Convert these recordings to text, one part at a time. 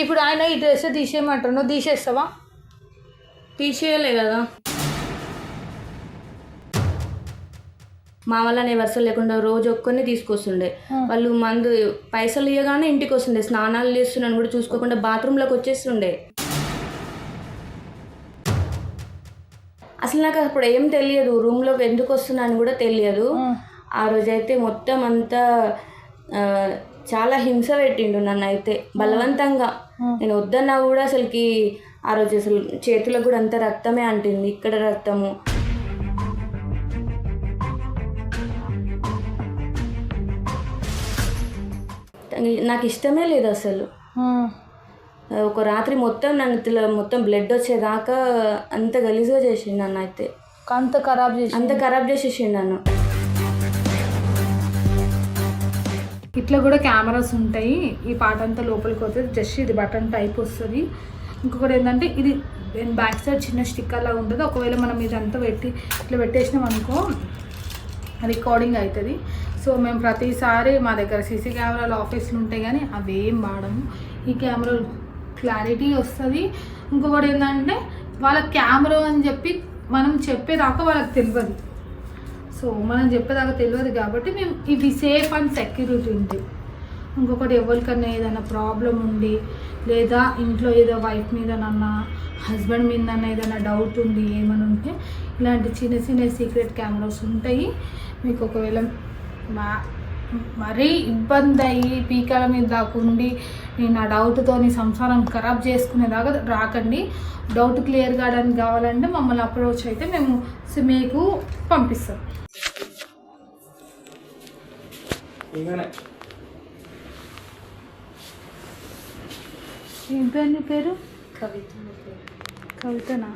ఇప్పుడు ఆయన ఈ డ్రెస్ తీసేయమంటారు, నువ్వు తీసేస్తావా? తీసేయలే కదా. మా వల్ల వరుసలు లేకుండా రోజు ఒక్కరిని తీసుకొస్తుండే. వాళ్ళు మందు పైసలు ఇవ్వగానే ఇంటికి వస్తుండే, స్నానాలు చేస్తున్నాను కూడా చూసుకోకుండా బాత్రూంలోకి వచ్చేస్తుండే. అసలు నాకు అప్పుడు ఏం తెలియదు, రూమ్లోకి ఎందుకు వస్తున్నాను కూడా తెలియదు. ఆ రోజైతే మొత్తం అంతా చాలా హింస పెట్టిండు నన్ను అయితే బలవంతంగా. నేను వద్దన్నా కూడా అసలుకి ఆ రోజు అసలు చేతులకు కూడా అంత రక్తమే అంటింది, ఇక్కడ రక్తము. నాకు ఇష్టమే లేదు అసలు. ఒక రాత్రి మొత్తం నన్ను మొత్తం బ్లడ్ వచ్చేదాకా అంత గలీజ్గా చేసిండు నన్ను అయితే. అంత ఖరాబ్ చేసేసిండు నన్ను. ఇట్లా కూడా కెమెరాస్ ఉంటాయి. ఈ పాట అంతా లోపలికి వస్తుంది, జస్ట్ ఇది బటన్ టైప్ వస్తుంది. ఇంకొకటి ఏంటంటే ఇది బ్యాక్ సైడ్ చిన్న స్టిక్కర్ లాగా ఉంటుంది. ఒకవేళ మనం ఇదంతా పెట్టి ఇట్లా పెట్టేసినాం అనుకో రికార్డింగ్ అవుతుంది. సో మేము ప్రతిసారి మా దగ్గర సీసీ కెమెరాలు ఆఫీస్లో ఉంటాయి కానీ అవేం వాడము. ఈ కెమెరా క్లారిటీ వస్తుంది. ఇంకొకటి ఏంటంటే వాళ్ళ కెమెరా అని చెప్పి మనం చెప్పేదాకా వాళ్ళకి తెలియదు. సో మనం చెప్పేదాకా తెలియదు కాబట్టి మేము ఇవి సేఫ్ అండ్ సెక్యూరిటీ ఉంటాయి. ఇంకొకటి ఎవరికన్నా ఏదైనా ప్రాబ్లం ఉండి లేదా ఇంట్లో ఏదో వైఫ్ మీదనన్నా హస్బెండ్ మీదన్నా ఏదైనా డౌట్ ఉండి ఏమైనా ఉంటే ఇలాంటి చిన్న చిన్న సీక్రెట్ కెమెరాస్ ఉంటాయి. మీకు ఒకవేళ మరీ ఇబ్బంది అయ్యి పీకాల మీద దాకుండి నేను ఆ డౌట్తో సంసారం ఖరాబ్ చేసుకునేదాకా రాకండి. డౌట్ క్లియర్ కావడానికి కావాలంటే మమ్మల్ని అప్రోచ్ అయితే మేము మీకు పంపిస్తాం. ఏం పేరు? కవితనా?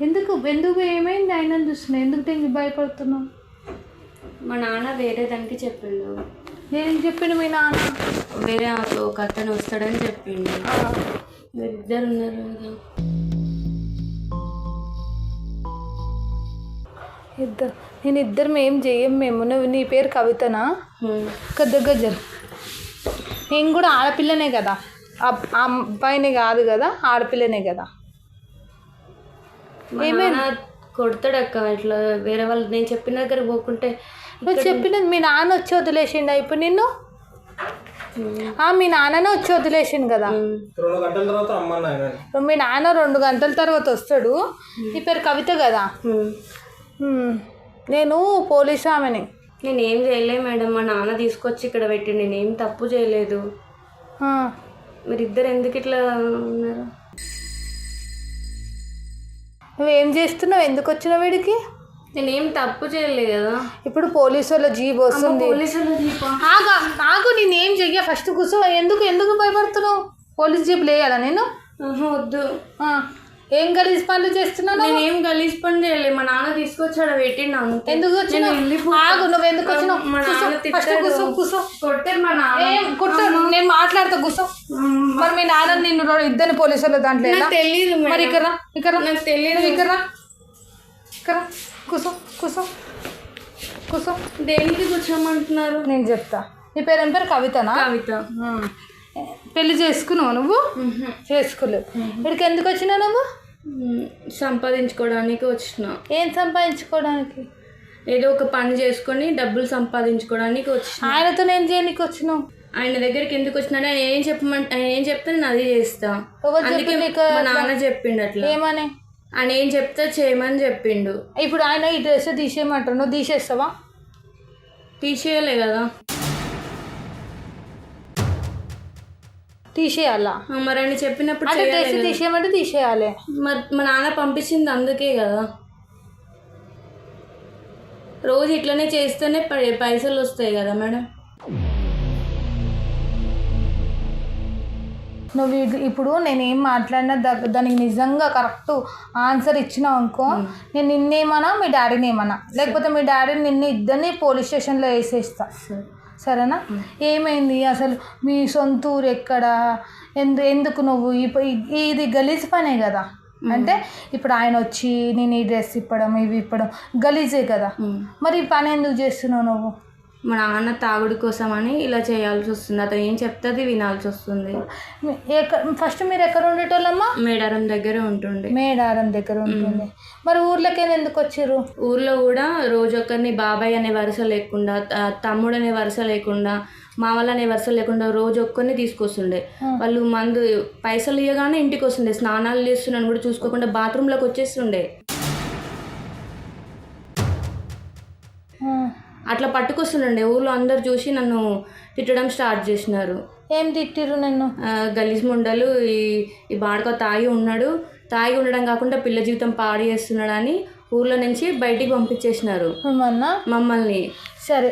ఎందుకు ఏమైంది? ఆయన చూస్తున్నా ఎందుకు భయపడుతున్నావు? మా నాన్న వేరే దానికి చెప్పిండు. నేను చెప్పిండు మీ నాన్న వేరే ఒక అతను వస్తాడని చెప్పిండు. మీరిద్దరు ఉన్నారు కదా. ఇద్దరం ఏం చెయ్యం మేము. నీ పేరు కవితనా? దగ్గర జరు. నేను కూడా ఆడపిల్లనే కదా, అబ్బాయిని కాదు కదా, ఆడపిల్లనే కదా. ఏమైనా కొడతాడక్క ఇట్లా వేరే వాళ్ళు. నేను చెప్పిన దగ్గర పోకుంటే నువ్వు చెప్పినది మీ నాన్న వచ్చి వదిలేసిండా ఇప్పుడు నిన్ను? మీ నాన్ననే వచ్చి వదిలేసిండు కదా. మీ నాన్న 2 గంటల తర్వాత వస్తాడు. నీ పేరు కవిత కదా. నేను పోలీసు ఆమెని. నేనేం చేయలేదు మేడం, మా నాన్న తీసుకొచ్చి ఇక్కడ పెట్టి నేనేం తప్పు చేయలేదు. మీరిద్దరు ఎందుకు ఇట్లా ఉన్నారు? నువ్వేం చేస్తున్నావు? ఎందుకు వచ్చినావు వీడికి? నేనేం తప్పు చేయలేదు కదా. ఇప్పుడు పోలీసు వాళ్ళ జీప్ వస్తుంది. నాకు నేనేం చెయ్య. ఫస్ట్ కూర్చో. ఎందుకు భయపడుతున్నావు? పోలీస్ జీప్ లేయాలా నేను? వద్దు. ఏం గలీజ్ పనులు చేస్తున్నావు? నేనేం గలీజ్ పని చేయలేదు. మా నాన్న తీసుకొచ్చాడు పెట్టినా. ఎందుకు వచ్చినావు? నువ్వు ఎందుకు వచ్చినావు? నేను మాట్లాడతా కూర్చో. మరి మీ నాన్న నిన్ను ఇద్దరిని పోలీసు వాళ్ళ దాంట్లో తెలియదు మరి. ఇక్కడ నాకు తెలియదు. ఇక్కడ కూర్చో. దేనికి కూర్చోమంటున్నారు? నేను చెప్తా. నీ పేరు ఏం పేరు? కవితనా? కవిత. పెళ్లి చేసుకున్నావు నువ్వు? చేసుకోలేవు. ఇక్కడికి ఎందుకు వచ్చినావు నువ్వు? సంపాదించుకోవడానికి వచ్చిన. ఏం సంపాదించుకోవడానికి? ఏదో ఒక పని చేసుకొని డబ్బులు సంపాదించుకోవడానికి వచ్చిన. ఆయనతో నేను చేయడానికి వచ్చినావు? ఆయన దగ్గరికి ఎందుకు వచ్చినా? ఏం చెప్తే నేను అది చేస్తా. అందుకే మా నాన్న చెప్పిండు అట్లా. ఏమని? ఆయన ఏం చెప్తే చేయమని చెప్పిండు. ఇప్పుడు ఆయన ఈ డ్రెస్ తీసేయమంటారు, నువ్వు తీసేస్తావా? తీసేయలే కదా. తీసేయాలా? మరి ఆయన చెప్పినప్పుడు డ్రెస్ తీసేయమంటే తీసేయాలి. మరి మా నాన్న పంపించింది అందుకే కదా. రోజు ఇట్లనే చేస్తేనే పైసలు వస్తాయి కదా మేడం. నువ్వు ఇప్పుడు నేనేం మాట్లాడినా దానికి నిజంగా కరెక్ట్ ఆన్సర్ ఇచ్చినావు అనుకో, నేను నిన్నేమన్నా మీ డాడీని ఏమన్నా, లేకపోతే మీ డాడీని నిన్ను ఇద్దరిని పోలీస్ స్టేషన్లో వేసేస్తా. సరేనా? ఏమైంది అసలు? మీ సొంత ఊరు ఎక్కడ? ఎందుకు నువ్వు ఇది గలీజ్ పనే కదా. అంటే ఇప్పుడు ఆయన వచ్చి నేను ఈ డ్రెస్ ఇప్పడం ఇవి ఇప్పడం గలీజే కదా. మరి ఈ పని ఎందుకు చేస్తున్నావు నువ్వు? మా నాన్న తాగుడు కోసం అని ఇలా చేయాల్సి వస్తుంది. అతను ఏం చెప్తుంది వినాల్సి వస్తుంది. ఫస్ట్ మీరు ఎక్కడ ఉండేటోళ్ళమ్మా? మేడారం దగ్గర ఉంటుండే. మేడారం దగ్గర ఉంటుండే. మరి ఊర్లోకి ఎందుకు వచ్చారు? ఊర్లో కూడా రోజొక్కరిని బాబాయ్ అనే వరుస లేకుండా, తమ్ముడు అనే వరుస లేకుండా, మామలు అనే వరుస లేకుండా రోజు ఒక్కరిని తీసుకొస్తుండే. వాళ్ళు మందు పైసలు ఇవ్వగానే ఇంటికి వస్తుండే. స్నానాలు చేస్తున్నాను కూడా చూసుకోకుండా బాత్రూంలోకి వచ్చేస్తుండే. అట్లా పట్టుకొస్తుండే. ఊర్లో అందరు చూసి నన్ను తిట్టడం స్టార్ట్ చేసినారు. ఏం తిట్టిరు నన్ను? గలీజ్ ముండలు, ఈ బాడక తాగి ఉండడం కాకుండా పిల్ల జీవితం పాడు చేస్తున్నాడు అని ఊర్లో నుంచి బయటికి పంపించేసినారు మమ్మల్ని. సరే,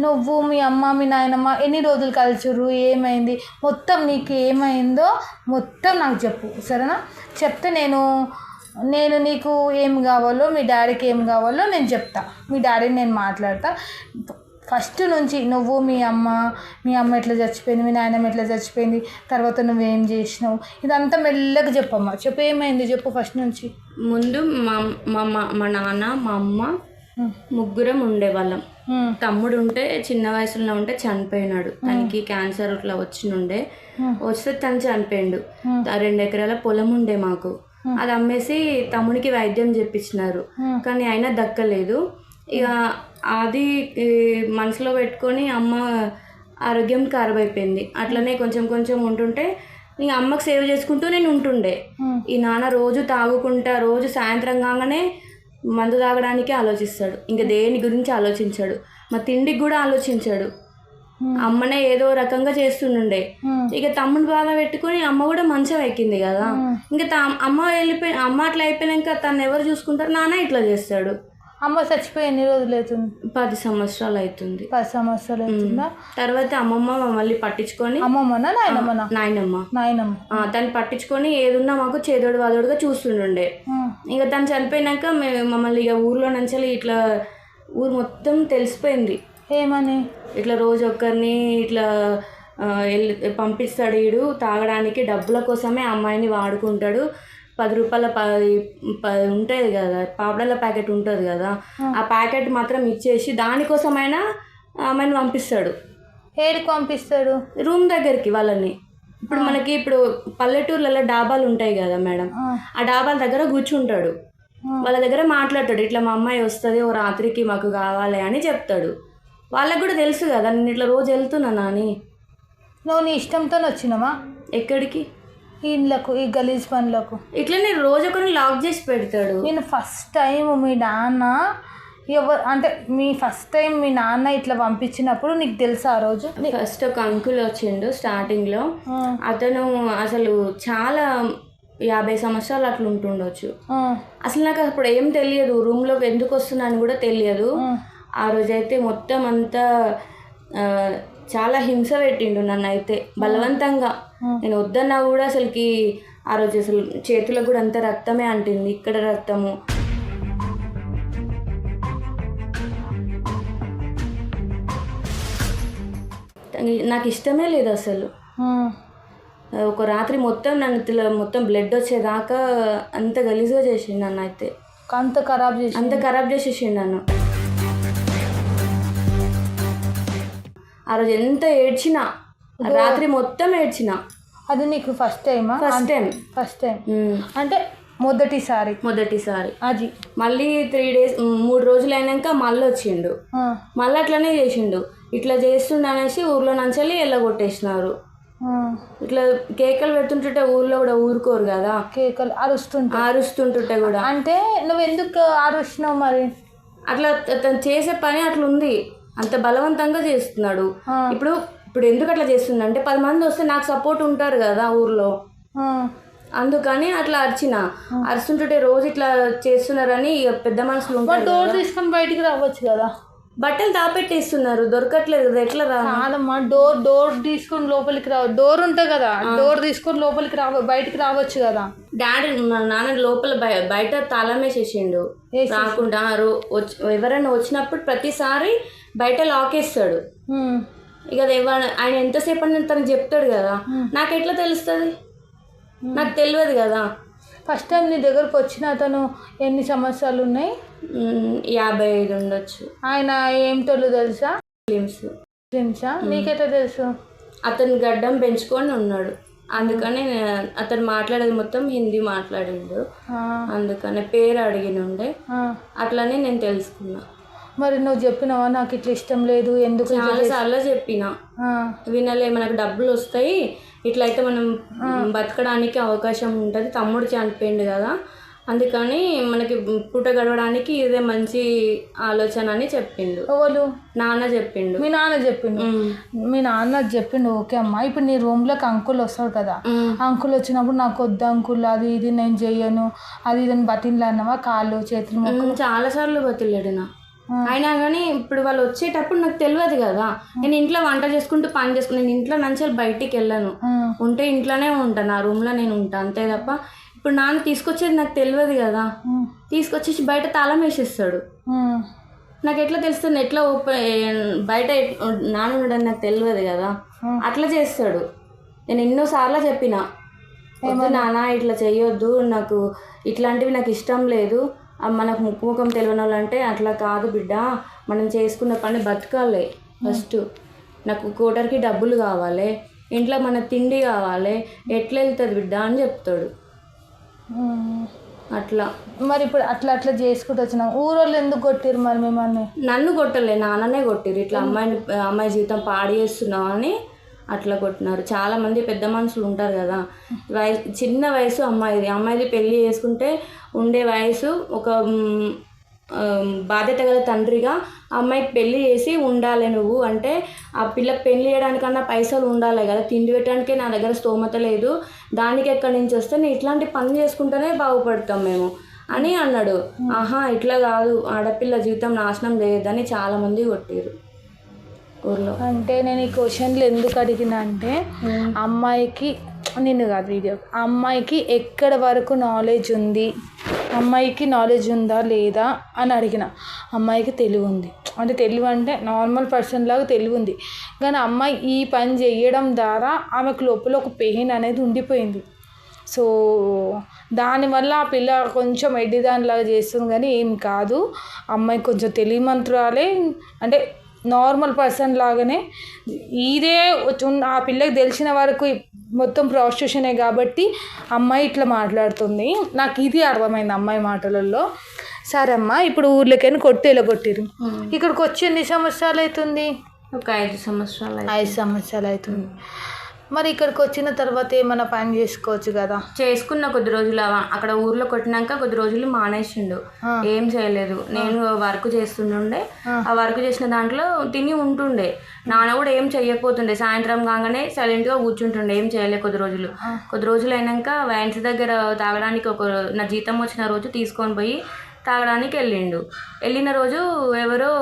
నువ్వు మీ అమ్మ మీ నాయనమ్మ ఎన్ని రోజులు కలిసిరు? ఏమైంది మొత్తం? నీకు ఏమైందో మొత్తం నాకు చెప్పు, సరేనా? చెప్తే నేను నీకు ఏం కావాలో, మీ డాడీకి ఏం కావాలో నేను చెప్తా. మీ డాడీని నేను మాట్లాడతా. ఫస్ట్ నుంచి నువ్వు మీ అమ్మ ఎట్లా చచ్చిపోయింది, మీ నాయనమ్మ ఎట్లా చచ్చిపోయింది, తర్వాత నువ్వేం చేసినావు, ఇదంతా మెల్లగా చెప్పమ్మా. చెప్పు, ఏమైంది చెప్పు ఫస్ట్ నుంచి. ముందు మా నాన్న మా అమ్మ ముగ్గురం ఉండేవాళ్ళం. తమ్ముడు ఉంటే చిన్న వయసులో ఉంటే చనిపోయినాడు. తనకి క్యాన్సర్ ఇట్లా వస్తే తను చనిపోయిండు. 2 ఎకరాల పొలం ఉండే మాకు. అది అమ్మేసి తమ్ముడికి వైద్యం చేపించినారు, కానీ అయినా దక్కలేదు. ఇక అది మనసులో పెట్టుకొని అమ్మ ఆరోగ్యం ఖరాబ్ అయిపోయింది. అట్లనే కొంచెం కొంచెం ఉంటుంటే ఇక అమ్మకు సేవ చేసుకుంటూ నేను ఉంటుండే. ఈ నాన్న రోజు తాగుకుంటా, రోజు సాయంత్రం కాగానే మందు తాగడానికి ఆలోచిస్తాడు. ఇంకా దేని గురించి ఆలోచించాడు, మా తిండికి కూడా ఆలోచించాడు. అమ్మనే ఏదో రకంగా చేస్తుండే. ఇక తమ్ముడు బాధ పెట్టుకుని అమ్మ కూడా మంచం ఎక్కింది కదా. ఇంకా అమ్మ అట్లా అయిపోయినాక తను ఎవరు చూసుకుంటారు? నాన్న ఇట్లా చేస్తాడు. అమ్మ చచ్చిపోయి ఎన్ని రోజులు అవుతుంది? 10 సంవత్సరాలు అవుతుంది. 10 సంవత్సరాలు అవుతుందా? తర్వాత అమ్మమ్మ మమ్మల్ని పట్టించుకొని, అమ్మమ్మనా నాయనమ్మ తను పట్టించుకొని ఏదున్నా మాకు చేదోడు వాదోడుగా చూస్తుండే. ఇంకా తను చనిపోయినాక మమ్మల్ని ఇక ఊర్లో నుంచి ఇట్లా ఊరు మొత్తం తెలిసిపోయింది. ఏమని? ఇట్లా రోజు ఒక్కరిని ఇట్లా పంపిస్తాడు. వీడు తాగడానికి డబ్బుల కోసమే అమ్మాయిని వాడుకుంటాడు. 10 రూపాయల ఉంటుంది కదా, పాపడాల ప్యాకెట్ ఉంటుంది కదా, ఆ ప్యాకెట్ మాత్రం ఇచ్చేసి దానికోసమైనా అమ్మాయిని పంపిస్తాడు. ఏడికి పంపిస్తాడు? రూమ్ దగ్గరికి వాళ్ళని. ఇప్పుడు పల్లెటూర్లలో డాబాలు ఉంటాయి కదా మేడం, ఆ డాబాల దగ్గర కూర్చుంటాడు. వాళ్ళ దగ్గర మాట్లాడతాడు. ఇట్లా మా అమ్మాయి వస్తుంది, ఓ రాత్రికి మాకు కావాలి అని చెప్తాడు. వాళ్ళకు కూడా తెలుసు కదా నేను ఇట్లా రోజు వెళ్తున్నానా అని. నువ్వు నీ ఇష్టంతో వచ్చినావా? ఎక్కడికి? ఇళ్ళకు, ఈ గలీజ్ పనులకు. ఇట్లా నేను రోజు ఒకరిని లాక్ చేసి పెడతాడు. నేను ఫస్ట్ టైం మీ నాన్న ఫస్ట్ టైం మీ నాన్న ఇట్లా పంపించినప్పుడు నీకు తెలుసా? ఆ రోజు ఫస్ట్ ఒక అంకుల్ వచ్చిండు స్టార్టింగ్లో. అతను అసలు చాలా 50 సంవత్సరాలు అట్లా ఉంటుండొచ్చు. అసలు నాకు అప్పుడు ఏం తెలియదు, రూమ్లోకి ఎందుకు వస్తున్నాను కూడా తెలియదు. ఆ రోజైతే మొత్తం అంతా చాలా హింస పెట్టిండు నన్ను అయితే బలవంతంగా. నేను వద్దన్నా కూడా అసలుకి ఆ రోజు అసలు చేతులకు కూడా అంత రక్తమే అంటింది, ఇక్కడ రక్తము. నాకు ఇష్టమే లేదు అసలు. ఒక రాత్రి మొత్తం నన్ను మొత్తం బ్లడ్ వచ్చేదాకా అంత గలీజ్గా చేసిండు నన్ను అయితే. అంత ఖరాబ్ చేసేసిండు నన్ను. ఆ రోజు ఎంత ఏడ్చినా, రాత్రి మొత్తం ఏడ్చినా. అది నీకు ఫస్ట్ టైమా? ఫస్ట్ టైం అంటే మొదటిసారి అది. మళ్ళీ 3 రోజులు అయినాక మళ్ళీ వచ్చిండు. మళ్ళీ అట్లనే చేసిండు. ఇట్లా చేస్తుండ అనేసి ఊర్లో నుంచి వెళ్ళగొట్టేసినారు. ఇట్లా కేకలు పెడుతుంటే ఊర్లో కూడా ఊరుకోరు కదా, కేకలు అరుస్తుంటుంటే కూడా. అంటే నువ్వు ఎందుకు అరుస్తున్నావు మరి? అట్లా తను చేసే పని అట్లుంది, అంత బలవంతంగా చేస్తున్నాడు. ఇప్పుడు ఎందుకు అట్లా చేస్తుంది అంటే 10 మంది వస్తే నాకు సపోర్ట్ ఉంటారు కదా ఊర్లో, అందుకని అట్లా అరుస్తుంటే రోజు ఇట్లా చేస్తున్నారని పెద్ద మనుషులు ఉంటారు. డోర్ తీసుకొని బయటికి రావచ్చు కదా. బట్టలు దాపెట్టేస్తున్నారు, దొరకట్లేదు కదా, ఎట్లా రాదమ్మా? డోర్ తీసుకొని లోపలికి డోర్ ఉంటుంది కదా, డోర్ తీసుకొని లోపలికి బయటికి రావచ్చు కదా. డాడీ నాన్న లోపల బయట తాళం వేసేసిండు రాకుండా. ఎవరైనా వచ్చినప్పుడు ప్రతిసారి బయట లాక్ వేస్తాడు. ఇక ఆయన ఎంతసేపు అని తనకు చెప్తాడు కదా, నాకు ఎట్లా తెలుస్తుంది? నాకు తెలియదు కదా. ఫస్ట్ టైం నీ దగ్గరకు వచ్చిన అతను ఎన్ని సంవత్సరాలు ఉన్నాయి? 55 ఉండొచ్చు. ఆయన ఏమిటో తెలుసా? ఫ్రెండ్సా? నీకెట్లా తెలుసు? అతను గడ్డం పెంచుకొని ఉన్నాడు, అందుకని అతను మాట్లాడేది మొత్తం హిందీ మాట్లాడిండు, అందుకని పేరు అడిగినుండే, అట్లనే నేను తెలుసుకున్నా. మరి నువ్వు చెప్పినావా నాకు ఇట్లా ఇష్టం లేదు ఎందుకు? చాలాసార్లు చెప్పిన, వినలే. మనకు డబ్బులు వస్తాయి, ఇట్లయితే మనం బతకడానికి అవకాశం ఉంటుంది, తమ్ముడు చనిపోయిండు కదా, అందుకని మనకి పూట గడవడానికి ఇదే మంచి ఆలోచన అని చెప్పిండు. ఎవరు? నాన్న చెప్పిండు. మీ నాన్న చెప్పిండు? మీ నాన్న చెప్పిండు, ఓకే అమ్మా. ఇప్పుడు నీ రూమ్లోకి అంకుల్ వస్తాడు కదా, అంకుల్ వచ్చినప్పుడు నాకు వద్దు అంకుల్, అది ఇది నేను చెయ్యను, అది ఇది బతిన్లు అన్నావా? కాళ్ళు చేతులు మొక్కలు చాలాసార్లు బతిలాడినా, అయినా కానీ ఇప్పుడు వాళ్ళు వచ్చేటప్పుడు నాకు తెలియదు కదా, నేను ఇంట్లో వంట చేసుకుంటూ పని చేసుకుని, నేను ఇంట్లో నుంచి బయటికి వెళ్ళను, ఉంటే ఇంట్లోనే ఉంటాను, నా రూమ్లో నేను ఉంటాను అంతే తప్ప. ఇప్పుడు నాన్న తీసుకొచ్చేది నాకు తెలియదు కదా, తీసుకొచ్చేసి బయట తాళం వేసేస్తాడు. నాకు ఎట్లా తెలుస్తుంది, ఎట్లా బయట నాన్న ఉండడం నాకు తెలియదు కదా, అట్లా చేస్తాడు. నేను ఎన్నోసార్లు చెప్పిన, వద్దు నాన్న ఇట్లా చెయ్యొద్దు, నాకు ఇట్లాంటివి నాకు ఇష్టం లేదు, మనకు ముఖం తెలియని వాళ్ళంటే అట్లా కాదు బిడ్డ, మనం చేసుకున్న పని బతకాలి ఫస్ట్, నాకు కోటర్కి డబ్బులు కావాలి, ఇంట్లో మన తిండి కావాలి, ఎట్లా వెళ్తుంది బిడ్డ అని చెప్తాడు. అట్లా మరి ఇప్పుడు అట్లా అట్లా చేసుకుంటూ వచ్చినాం. ఊరోళ్ళు ఎందుకు కొట్టిరు మరి మిమ్మల్ని? నన్ను కొట్టలే, నాన్ననే కొట్టిరు. ఇట్లా అమ్మాయి జీవితం పాడు చేస్తున్నావు అని అట్లా కొట్టినారు. చాలామంది పెద్ద మనుషులు ఉంటారు కదా, చిన్న వయసు అమ్మాయిది పెళ్ళి చేసుకుంటే ఉండే వయసు, ఒక బాధ్యత గల తండ్రిగా అమ్మాయికి పెళ్ళి చేసి ఉండాలి నువ్వు అంటే, ఆ పిల్లకి పెళ్ళి చేయడానికన్నా పైసలు ఉండాలి కదా, తిండి పెట్టడానికే నా దగ్గర స్తోమత లేదు, దానికి ఎక్కడి నుంచి వస్తే నేను ఇట్లాంటి పని చేసుకుంటేనే బాగుపడతాం మేము అని అన్నాడు. ఆహా ఇట్లా కాదు, ఆడపిల్ల జీవితం నాశనం చేయొద్దని చాలామంది కొట్టారు ఊర్లో. అంటే నేను ఈ క్వశ్చన్లు ఎందుకు అడిగినా అంటే, అమ్మాయికి నిన్ను కాదు వీడియో, అమ్మాయికి ఎక్కడ వరకు నాలెడ్జ్ ఉంది, అమ్మాయికి నాలెడ్జ్ ఉందా లేదా అని అడిగిన. అమ్మాయికి తెలివి ఉంది, అంటే తెలివి అంటే నార్మల్ పర్సన్ లాగా తెలివి ఉంది, కానీ అమ్మాయి ఈ పని చేయడం ద్వారా ఆమెకు లోపల ఒక పెయిన్ అనేది ఉండిపోయింది. సో దానివల్ల ఆ పిల్ల కొంచెం ఎడ్డిదానిలాగా చేస్తుంది, కానీ ఏం కాదు. అమ్మాయి కొంచెం తెలివిమంతురాలే, అంటే నార్మల్ పర్సన్ లాగానే. ఇదే ఆ పిల్లకి తెలిసిన వరకు మొత్తం ప్రాస్టిట్యూషనే కాబట్టి అమ్మాయి ఇట్లా మాట్లాడుతుంది. నాకు ఇది అర్థమైంది అమ్మాయి మాటలలో. సరే అమ్మ, ఇప్పుడు ఊర్లోకైనా కొట్టి ఎలగొట్టిరు, ఇక్కడికి వచ్చి ఎన్ని సంవత్సరాలు అవుతుంది? ఒక 5 సంవత్సరాలు. 5 సంవత్సరాలు అవుతుంది. మరి ఇక్కడికి వచ్చిన తర్వాత ఏమైనా పని చేసుకోవచ్చు కదా? చేసుకున్న కొద్ది రోజులు, అక్కడ ఊర్లో కొట్టినాక కొద్ది రోజులు మానేసిండు, ఏం చేయలేదు. నేను వర్క్ చేస్తుండే, ఆ వర్క్ చేసిన దాంట్లో తిని ఉంటుండే. నాన్న కూడా ఏం చెయ్యకపోతుండే, సాయంత్రం కాగానే సైలెంట్గా కూర్చుంటుండే, ఏం చేయలే కొద్ది రోజులు అయినాక వైన్స్ దగ్గర తాగడానికి నా జీతం వచ్చిన రోజు తీసుకొని పోయి తాగడానికి వెళ్ళిన రోజు ఎవరో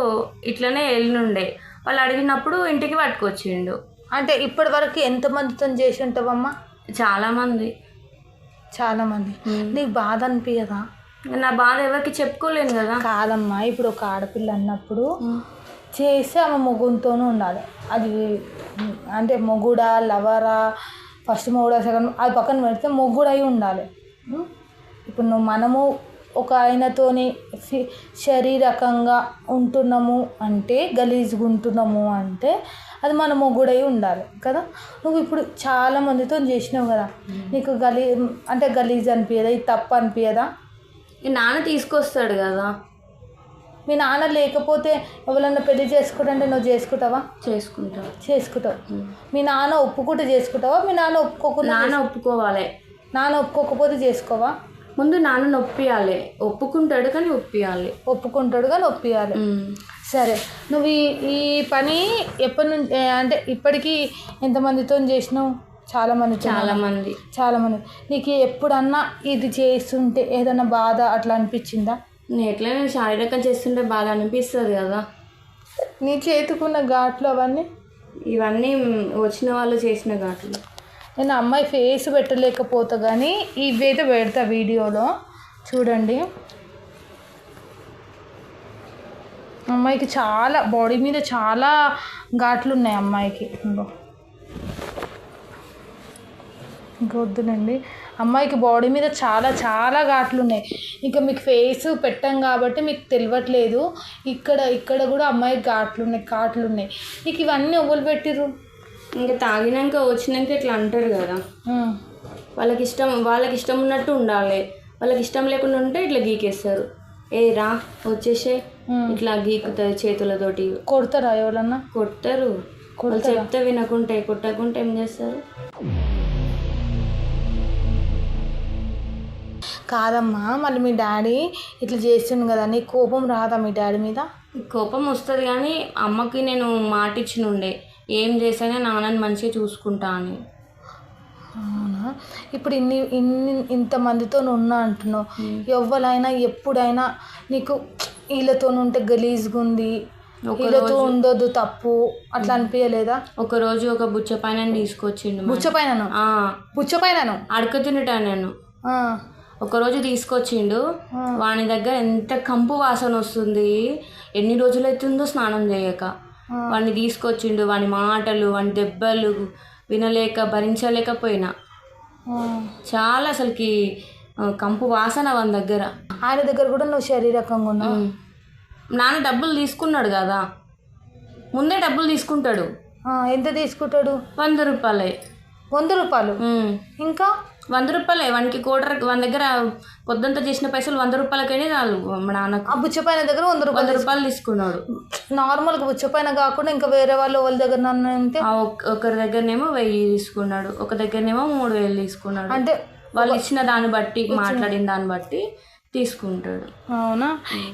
ఇట్లనే వెళ్ళినుండే, వాళ్ళు అడిగినప్పుడు ఇంటికి పట్టుకొచ్చిండు. అంటే ఇప్పటి వరకు ఎంతమందితో చేసి ఉంటావమ్మా? చాలామంది. నీకు బాధ అనిపించదా? నా బాధ ఎవరికి చెప్పుకోలేను కదా. కాదమ్మా, ఇప్పుడు ఒక ఆడపిల్ల అన్నప్పుడు చేసి ఆమె మొగుడుతోనే ఉండాలి. అది అంటే మొగుడా లవరా, ఫస్ట్ మొగుడా సెకండ్ అది పక్కన పెడితే మొగుడై ఉండాలి. ఇప్పుడు మనము ఒక ఆయనతోని శారీరకంగా ఉంటున్నాము అంటే, గలీజ్గా ఉంటున్నాము అంటే అది మన మొగుడై ఉండాలి కదా. నువ్వు ఇప్పుడు చాలా మందితో చేసినావు కదా, నీకు గలీజ్ అనిపించదా? ఇది తప్పు అనిపించదా? నాన్న తీసుకొస్తాడు కదా. మీ నాన్న లేకపోతే ఎవరన్నా పెళ్లి చేసుకుంటే నువ్వు చేసుకుంటావా? చేసుకుంటావు. మీ నాన్న ఒప్పుకుంటే చేసుకుంటావా? మీ నాన్న ఒప్పుకోకుండా? నాన్న ఒప్పుకోవాలి. నాన్న ఒప్పుకోకపోతే చేసుకోవా? ముందు నాన్న ఒప్పియాలి. ఒప్పుకుంటాడు కానీ ఒప్పియాలి. సరే, నువ్వు ఈ పని ఎప్పటి నుంచి అంటే ఇప్పటికీ ఎంతమందితో చేసినావు? చాలామంది. నీకు ఎప్పుడన్నా ఇది చేస్తుంటే ఏదైనా బాధ అట్లా అనిపించిందా? నేను శారీరకంగా చేస్తుంటే బాధ అనిపిస్తుంది కదా. నీ చేతుకున్న ఘాట్లు ఇవన్నీ వచ్చిన వాళ్ళు చేసిన ఘాట్లు. నేను అమ్మాయి ఫేస్ పెట్టలేకపోతా, కానీ ఇవైతే పెడతా వీడియోలో చూడండి. అమ్మాయికి చాలా బాడీ మీద చాలా ఘాట్లు ఉన్నాయి అమ్మాయికి. ఇంకా వద్దునండి. అమ్మాయికి బాడీ మీద చాలా చాలా ఘాట్లు ఉన్నాయి. ఇంకా మీకు ఫేస్ పెట్టాం కాబట్టి మీకు తెలియట్లేదు. ఇక్కడ కూడా అమ్మాయికి ఘాట్లు ఉన్నాయి. నీకు ఇవన్నీ ఎవరు పెట్టిర్రు? ఇంకా తాగినాక వచ్చినాక ఇట్లా అంటారు కదా, వాళ్ళకి ఇష్టం ఉన్నట్టు ఉండాలి. వాళ్ళకి ఇష్టం లేకుండా ఉంటే ఇట్లా గీకేస్తారు. ఏ రా వచ్చేసే, ఇట్లా గీకుతుంది చేతులతోటి. కొడతారా ఎవరన్నా? కొడతారు. వాళ్ళు చెప్తే వినకుంటే, కొట్టకుంటే ఏం చేస్తారు? కాదమ్మా, మళ్ళీ మీ డాడీ ఇట్లా చేస్తుండు కదా, నీకు కోపం రాదా మీ డాడీ మీద? కోపం వస్తుంది కానీ అమ్మకి నేను మాట ఇచ్చినుండే, ఏం చేసినా నాన్నని మంచిగా చూసుకుంటా అని. అవునా? ఇప్పుడు ఇంతమందితో ఉన్నా అంటున్నావు, ఎవరైనా ఎప్పుడైనా నీకు వీళ్ళతో ఉంటే గలీజ్గా ఉంది, వీళ్ళతో ఉండొద్దు తప్పు అట్లా అనిపించలేదా? ఒకరోజు ఒక బుచ్చపైన తీసుకొచ్చిండు. బుచ్చపైనను అడక తినటా నేను. ఒకరోజు తీసుకొచ్చిండు, వాని దగ్గర ఎంత కంపు వాసన వస్తుంది, ఎన్ని రోజులు అవుతుందో స్నానం చేయక. వాడిని తీసుకొచ్చిండు, వాని మాటలు, వాని దెబ్బలు వినలేక భరించలేకపోయినా. చాలా అసలుకి కంపు వాసన వాని దగ్గర. ఆయన దగ్గర కూడా నువ్వు శారీరకంగా ఉన్నావు. నాన్న డబ్బులు తీసుకున్నాడు కదా, ముందే డబ్బులు తీసుకుంటాడు. ఎంత తీసుకుంటాడు? 100 రూపాయలే. 100 రూపాయలు? ఇంకా 100 రూపాయలే. వానికి వాని దగ్గర పొద్దుంతా చేసిన పైసలు 100 రూపాయలకైనా చాలు. మా నాన్నకు ఆ బుచ్చపైన దగ్గర 100 రూపాయలు తీసుకున్నాడు. నార్మల్గా బుచ్చపైన కాకుండా ఇంకా వేరే వాళ్ళ దగ్గర నన్ను ఒకరి దగ్గరనేమో 1000 తీసుకున్నాడు, ఒక దగ్గరనేమో 3000 తీసుకున్నాడు. అంటే వాళ్ళు ఇచ్చిన దాన్ని బట్టి, మాట్లాడిన దాన్ని బట్టి తీసుకుంటాడు. అవునా?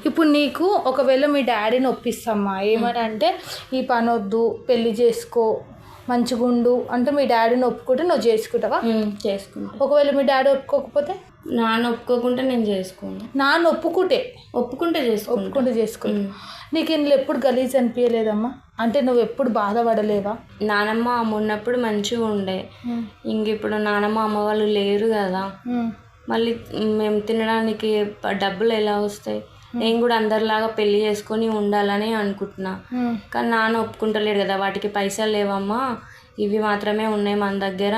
ఇప్పుడు నీకు ఒకవేళ మీ డాడీని ఒప్పిస్తామ్మా, ఏమని అంటే ఈ పని వద్దు, పెళ్లి చేసుకో, మంచిగుండు అంటే మీ డాడీని ఒప్పుకుంటే నువ్వు చేసుకుంటావా? చేసుకుంటా. ఒకవేళ మీ డాడీ ఒప్పుకోకపోతే? నాన్న ఒప్పుకోకుంటే నేను చేసుకోను. నాన్న ఒప్పుకుంటే చేసుకో. నీకు ఇందులో ఎప్పుడు గలీజ్ అనిపించలేదమ్మా? అంటే నువ్వు ఎప్పుడు బాధపడలేవా? నానమ్మ అమ్మ ఉన్నప్పుడు మంచిగా ఉండే, ఇంక ఇప్పుడు నానమ్మ అమ్మ వాళ్ళు లేరు కదా, మళ్ళీ మేము తినడానికి డబ్బులు ఎలా వస్తాయి? నేను కూడా అందరిలాగా పెళ్లి చేసుకొని ఉండాలని అనుకుంటున్నా, కానీ నాన్న ఒప్పుకుంటలేడు కదా. వాటికి పైసలు లేవమ్మా, ఇవి మాత్రమే ఉన్నాయి మన దగ్గర,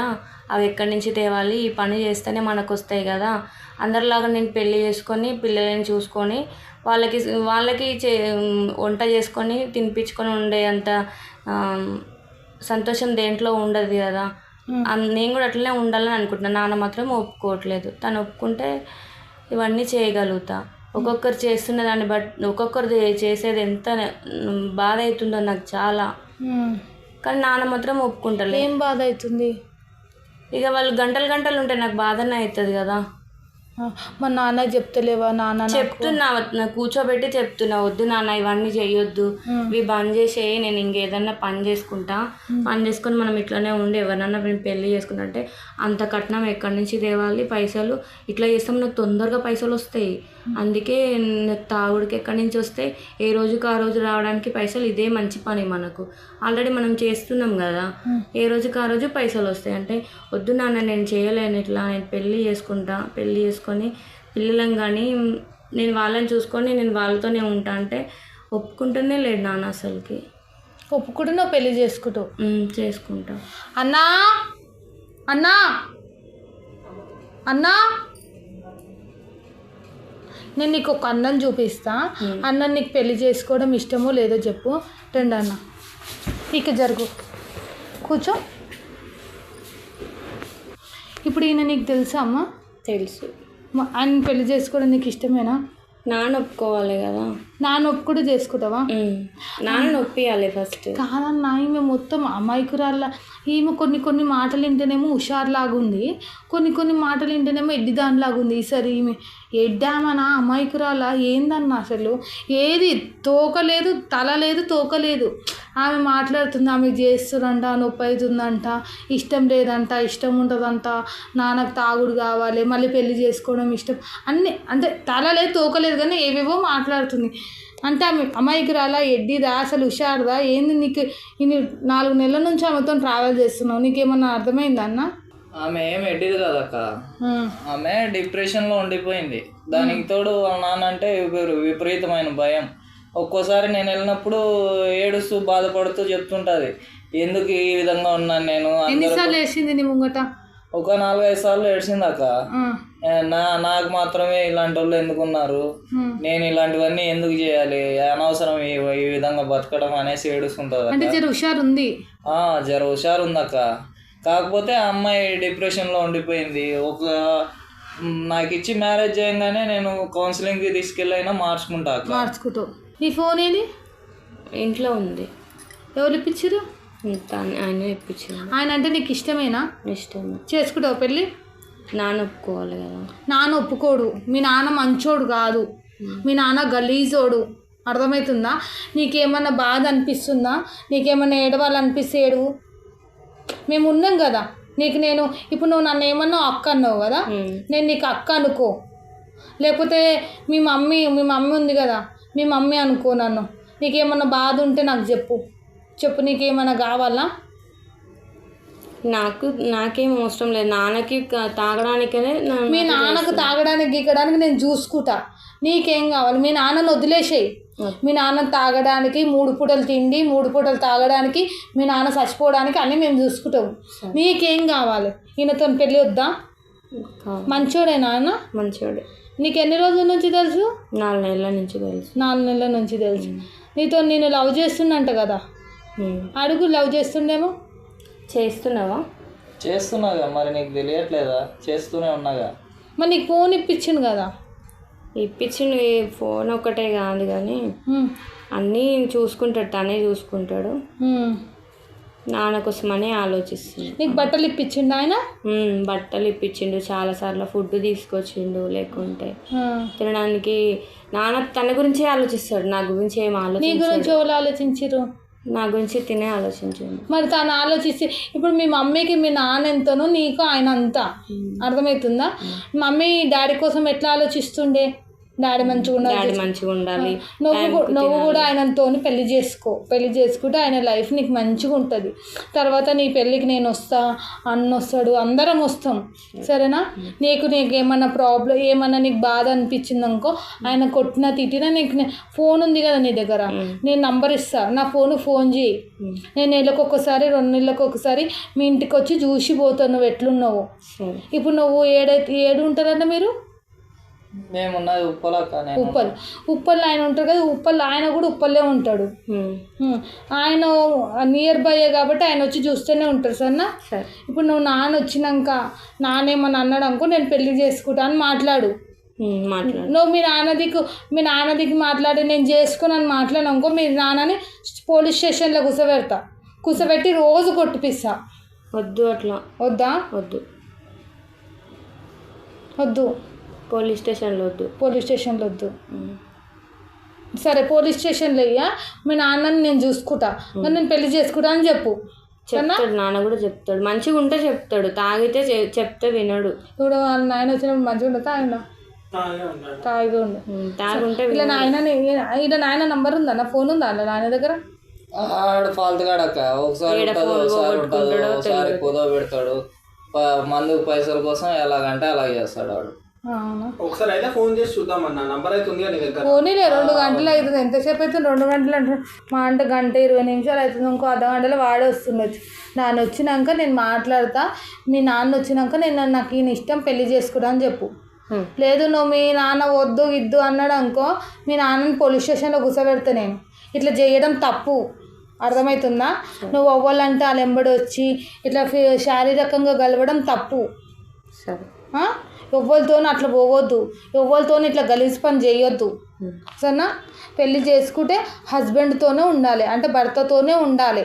అవి ఎక్కడి నుంచి తేవాలి, ఈ పని చేస్తేనే మనకు వస్తాయి కదా. అందరిలాగా నేను పెళ్లి చేసుకొని పిల్లలని చూసుకొని వాళ్ళకి వంట చేసుకొని తినిపించుకొని ఉండే అంత సంతోషం దేంట్లో ఉండదు కదా. నేను కూడా అట్లనే ఉండాలని అనుకుంటున్నాను. నాన్న మాత్రం ఒప్పుకోవట్లేదు. తను ఒప్పుకుంటే ఇవన్నీ చేయగలుగుతా. ఒక్కొక్కరు చేస్తున్న దాన్ని బట్టి, ఒక్కొక్కరు చేసేది ఎంత బాధ అవుతుందో నాకు చాలా. కానీ నాన్న మాత్రం ఒప్పుకుంటలేదు. ఏం బాధ అవుతుంది? ఇక వాళ్ళు గంటలు ఉంటే నాకు బాధనే అవుతుంది కదా. మా నాన్న చెప్తలేవా? నాన్న చెప్తున్నా, కూర్చోబెట్టి చెప్తున్నా, వద్దు నాన్న ఇవన్నీ చేయొద్దు, ఇవి బంద్ చేసేయి, నేను ఇంకేదన్నా పని చేసుకుంటా, పని చేసుకొని మనం ఇట్లానే ఉండి ఎవరన్నా నేను పెళ్ళి చేసుకుంటా అంటే, అంత కట్నం ఎక్కడి నుంచి తేవాలి పైసలు? ఇట్లా చేస్తాం నాకు తొందరగా పైసలు వస్తాయి, అందుకే తాగుడికి ఎక్కడి నుంచి వస్తాయి, ఏ రోజుకి ఆ రోజు రావడానికి పైసలు, ఇదే మంచి పని మనకు, ఆల్రెడీ మనం చేస్తున్నాం కదా, ఏ రోజుకి ఆ రోజు పైసలు వస్తాయి అంటే, వద్దు నాన్న నేను చేయలేను ఇట్లా, నేను పెళ్ళి చేసుకొని పిల్లలను కానీ నేను వాళ్ళని చూసుకొని నేను వాళ్ళతోనే ఉంటా అంటే ఒప్పుకుంటూనే లేడు నాన్న. అసలుకి ఒప్పుకుంటే నువ్వు పెళ్ళి చేసుకుంటా. అన్నా అన్నా అన్నా నేను నీకు ఒక అన్నం చూపిస్తా, అన్నం నీకు పెళ్లి చేసుకోవడం ఇష్టమో లేదో చెప్పు. రండి అన్న, ఇక జరుగు, కూర్చో. ఇప్పుడు ఈయన నీకు తెలుసా అమ్మ? తెలుసు. ఆయన పెళ్లి చేసుకోవడం నీకు ఇష్టమేనా? నాన్న ఒప్పుకోవాలి కదా. నాన్న ఒప్పుకుంటే చేసుకుంటావా? నాన్న ఒప్పియాలి ఫస్ట్. కాదన్నా, ఈమె మొత్తం అమాయకురాల్లా. ఈమె కొన్ని మాటలు వింటేనేమో హుషారులాగా ఉంది, కొన్ని మాటలు వింటేనేమో ఎడ్డిదానిలాగా ఉంది. ఈసారి ఈమె ఎడ్డామనా అమాయకురాలా ఏందన్నా? అసలు ఏది తోకలేదు, తల లేదు, తోకలేదు. ఆమె మాట్లాడుతుంది, ఆమె చేస్తుందంట, నొప్పి అవుతుందంట, ఇష్టం లేదంట, ఇష్టం ఉంటుందంట, నాన్నకు తాగుడు కావాలి, మళ్ళీ పెళ్లి చేసుకోవడం ఇష్టం, అన్నీ అంటే తల లేదు, తోకలేదు, కానీ ఏవేవో మాట్లాడుతుంది. అంటే ఆమె అమాయకురాలా, ఎడ్డిదా, అసలు హుషారుదా ఏంది? నీకు ఇన్ని 4 నెలల నుంచి ఆమెతో ట్రావెల్ చేస్తున్నావు, నీకేమన్నా అర్థమైందా అన్న? ఆమె ఏం ఎడ్డిది కదక్క, ఆమె డిప్రెషన్లో ఉండిపోయింది. దానికి తోడు వాళ్ళ నాన్న అంటే విపరీతమైన భయం. ఒక్కోసారి నేను వెళ్ళినప్పుడు ఏడుస్తూ బాధపడుతూ చెప్తుంటుంది, ఎందుకు ఈ విధంగా ఉన్నాను నేను. ఎన్నిసార్లు వేసింది నీ ముంగట? ఒక 4-5 సార్లు ఏడ్చిందక్క. నాకు మాత్రమే ఇలాంటి వాళ్ళు ఎందుకున్నారు, నేను ఇలాంటివన్నీ ఎందుకు చేయాలి, అనవసరం ఈ విధంగా బతకడం అనేసి ఏడుస్తుంటుంది. అంటే జర హుషారు ఉంది, జర హుషారు ఉందక్క. కాకపోతే ఆ అమ్మాయి డిప్రెషన్లో ఉండిపోయింది. నాకు ఇచ్చి మ్యారేజ్ చేయగానే నేను కౌన్సిలింగ్కి తీసుకెళ్ళైనా మార్చుకుంటావు. నీ ఫోన్ ఏది? ఇంట్లో ఉంది. ఎవరు ఇప్పించారు? ఆయన ఇప్పించారు. ఆయన అంటే నీకు ఇష్టమేనా? ఇష్టమే. చేసుకుంటావు పెళ్ళి? నాన్న ఒప్పుకోవాలి కదా. నాన్న ఒప్పుకోడు. మీ నాన్న మంచోడు కాదు, మీ నాన్న గలీజోడు. అర్థమవుతుందా? నీకేమన్నా బాధ అనిపిస్తుందా? నీకేమన్నా ఏడవాలనిపిస్తే ఏడువు. మేము ఉన్నాం కదా నీకు. నేను ఇప్పుడు నువ్వు నన్ను ఏమన్నా అక్క అన్నావు కదా, నేను నీకు అక్క అనుకో. లేకపోతే మీ మమ్మీ ఉంది కదా, మీ మమ్మీ అనుకో నన్ను. నీకేమన్నా బాధ ఉంటే నాకు చెప్పు. నీకేమన్నా కావాలా? నాకేం అవసరం లేదు. నాన్నకి తాగడానికనే. మీ నాన్నకు తాగడానికి గీకడానికి నేను చూసుకుంటా. నీకేం కావాలి? మీ నాన్నను వదిలేసేయి. మీ నాన్న తాగడానికి 3 పూటలు తిండి, 3 పూటలు తాగడానికి, మీ నాన్న చచ్చిపోవడానికి అన్నీ మేము చూసుకుంటాము. నీకేం కావాలి? ఈయనతో పెళ్ళి వద్దా? మంచోడే నాన్న? మంచోడే. నీకు ఎన్ని రోజుల నుంచి తెలుసు? 4 నెలల నుంచి తెలుసు. 4 నెలల నుంచి తెలుసు. నీతో నేను లవ్ చేస్తున్నంట కదా, అడుగు. లవ్ చేస్తుండేమో. చేస్తున్నాగా. మరి నీకు తెలియట్లేదా? చేస్తూనే ఉన్నాగా. మరి నీకు ఫోన్ ఇప్పించిండు కదా. ఇప్పించిండు. ఫోన్ ఒక్కటే కాదు కానీ అన్నీ చూసుకుంటాడు, తనే చూసుకుంటాడు. నాన్న కోసమని ఆలోచిస్తుంది. నీకు బట్టలు ఇప్పించిండు ఆయన? బట్టలు ఇప్పించిండు, చాలాసార్లు ఫుడ్ తీసుకొచ్చిండు. లేకుంటే తినడానికి నాన్న తన గురించే ఆలోచిస్తాడు, నా గురించి ఏం ఆలోచించాడు. నీ గురించి ఎవరు ఆలోచించారు? నా గురించి తినే ఆలోచించండి. మరి తను ఆలోచిస్తే ఇప్పుడు మీ మమ్మీకి మీ నాన్న ఎంతనో నీకు ఆయన అంతా. అర్థమవుతుందా? మమ్మీ డాడీ కోసం ఎట్లా ఆలోచిస్తుండే? డాడీ మంచిగా ఉండాలి. నువ్వు కూడా ఆయనతో పెళ్లి చేసుకుంటే ఆయన లైఫ్ నీకు మంచిగా ఉంటుంది. తర్వాత నీ పెళ్ళికి నేను వస్తా, అన్న వస్తాడు, అందరం వస్తాం. సరేనా? నీకు ఏమన్నా ప్రాబ్లం, ఏమన్నా నీకు బాధ అనిపించింది అనుకో, ఆయన కొట్టినా తిట్టినా నీకు ఫోన్ ఉంది కదా నీ దగ్గర, నేను నంబర్ ఇస్తా. నా ఫోన్ చేయి. నేను నెలకు ఒకసారి 2 నెలలకు ఒకసారి మీ ఇంటికి వచ్చి చూసి పోతాను నువ్వు ఎట్లున్నావు. ఇప్పుడు నువ్వు ఏడు ఉంటారన్న మీరు? మేమున్నది ఉప్పల్ ఆయన ఉంటారు కదా. ఆయన కూడా ఉప్పల్లే ఉంటాడు. ఆయన నియర్ బై కాబట్టి ఆయన వచ్చి చూస్తూనే ఉంటారు. సరేనా? ఇప్పుడు నువ్వు నాన్న వచ్చినాక నాన్నేమని అన్నాడు అనుకో, నేను పెళ్లి చేసుకుంటా అని మాట్లాడు. నువ్వు మీ నాన్నదికి మాట్లాడి నేను చేసుకుని మాట్లాడు అనుకో, మీ నాన్నని పోలీస్ స్టేషన్లో కూర్చోబెట్టి రోజు కొట్టిపిస్తా. వద్దు. అట్లా వద్దా? వద్దు. పోలీస్ స్టేషన్లో వద్దు. సరే, పోలీస్ స్టేషన్లో అయ్యా మీ నాన్నని నేను చూసుకుంటా, నేను పెళ్లి చేసుకుంటా అని చెప్పు. చెప్తాడు, నాన్న కూడా చెప్తాడు. మంచిగా ఉంటే చెప్తాడు, తాగితే చెప్తే వినడు. ఇప్పుడు వాళ్ళ నాయన వచ్చినప్పుడు మంచిగా ఉండదు, ఆయన తాగుంటే ఇలా నాయన నంబర్ ఉందా? నా ఫోన్ ఉందా అలా నాయన దగ్గర? ఫాల్తుగాడక్క. ఒకసారి కుదో పెడతాడు, మందుకు పైసల కోసం ఎలాగంటే అలా చేస్తాడు వాడు. ఒకసారి అయితే ఫోన్ చేసి చూద్దామన్నా. నంబర్ అయితే ఉంది నీ దగ్గర. పోనీలే, 2 గంటలు అవుతుంది. ఎంతసేపు అవుతుంది? 2 గంటలు అంటే మా అంటే 1:20 నిమిషాలు అవుతుంది. ఇంకో అర్ధగంటలో వాడే వస్తుండొచ్చు. నాన్న వచ్చినాక నేను మాట్లాడతా. మీ నాన్న వచ్చినాక నాకు ఈయన ఇష్టం, పెళ్లి చేసుకుంటా అని చెప్పు. లేదు నువ్వు మీ నాన్న వద్దు ఇద్దు అన్నాడు అనుకో, మీ నాన్నని పోలీస్ స్టేషన్లో కూర్చోబెడతా. నేను ఇట్లా చేయడం తప్పు. అర్థమవుతుందా? నువ్వు అవ్వాలంటే వాళ్ళ వెంబడి వచ్చి ఇట్లా శారీరకంగా గలవడం తప్పు. సరే, ఎవ్వరితో అట్లా పోవద్దు, ఎవ్వరితో ఇట్లా గలీజ్ పని చేయొద్దు. సరేనా? పెళ్ళి చేసుకుంటే హస్బెండ్తోనే ఉండాలి, అంటే భర్తతోనే ఉండాలి.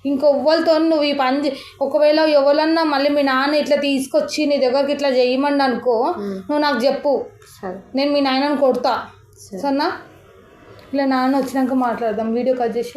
ఇంకొవ్వరితో నువ్వు ఈ పని ఒకవేళ ఎవరన్నా మళ్ళీ మీ నాన్న ఇట్లా తీసుకొచ్చి నీ దగ్గరికి ఇట్లా చేయమండి అనుకో, నువ్వు నాకు చెప్పు. నేను మీ నాయనని కొడతా. సరేనా? ఇలా నాన్న వచ్చినాక మాట్లాడదాం. వీడియో కట్ చేసి